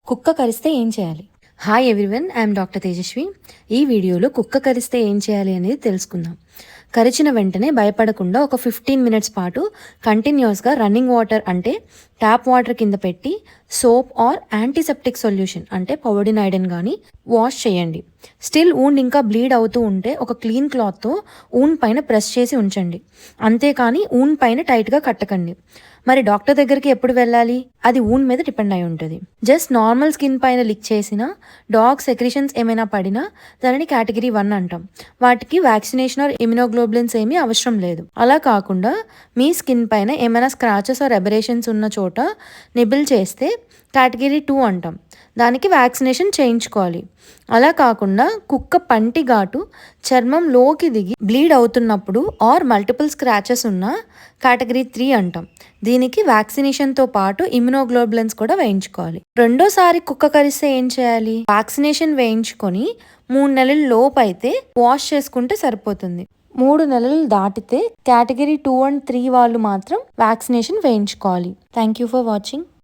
కుక్క కరిస్తే ఏం చేయాలి? Hi everyone, I'm doctor Tejaswi. ఈ వీడియోలో కుక్క కరిస్తే ఏం చేయాలి అనేది తెలుసుకుందాం. కరిచిన వెంటనే భయపడకుండా ఒక 15 మినిట్స్ పాటు కంటిన్యూస్గా రన్నింగ్ వాటర్ అంటే ట్యాప్ వాటర్ కింద పెట్టి సోప్ ఆర్ యాంటీసెప్టిక్ సొల్యూషన్ అంటే పౌడినైడిన్ కానీ వాష్ చేయండి. స్టిల్ వూండ్ ఇంకా బ్లీడ్ అవుతూ ఉంటే ఒక క్లీన్ క్లాత్తో వూండ్ పైన ప్రెస్ చేసి ఉంచండి. అంతేకాని వూండ్ పైన టైట్గా కట్టకండి. మరి డాక్టర్ దగ్గరికి ఎప్పుడు వెళ్ళాలి? అది వూండ్ మీద డిపెండ్ అయి ఉంటుంది. జస్ట్ నార్మల్ స్కిన్ పైన లిక్ చేసిన డాగ్ సెక్రిషన్స్ ఏమైనా పడినా దానిని కేటగిరీ 1 అంటాం. వాటికి వ్యాక్సినేషన్ ఆర్ ఇమ్యునోగ్లోబులిన్స్ ఏమీ అవసరం లేదు. అలా కాకుండా మీ స్కిన్ పైన ఏమైనా స్క్రాచెస్ ఆర్ ఎబరేషన్స్ ఉన్న చోట నిబిల్ చేస్తే కేటగిరీ 2 అంటాం. దానికి వ్యాక్సినేషన్ చేయించుకోవాలి. అలా కాకుండా కుక్క పంటి ఘాటు చర్మం లోకి దిగి బ్లీడ్ అవుతున్నప్పుడు ఆర్ మల్టిపుల్ స్క్రాచెస్ ఉన్న కేటగిరీ 3 అంటాం. దీనికి వ్యాక్సినేషన్తో పాటు ఇమ్యునోగ్లోబులిన్స్ కూడా వేయించుకోవాలి. రెండోసారి కుక్క కరిస్తే ఏం చేయాలి? వ్యాక్సినేషన్ వేయించుకొని 3 నెలల లోపు అయితే వాష్ చేసుకుంటే సరిపోతుంది. 3 నెలలు దాటితే కేటగిరీ 2 అండ్ 3 వాళ్ళు మాత్రం వ్యాక్సినేషన్ వేయించుకోవాలి. Thank you for watching.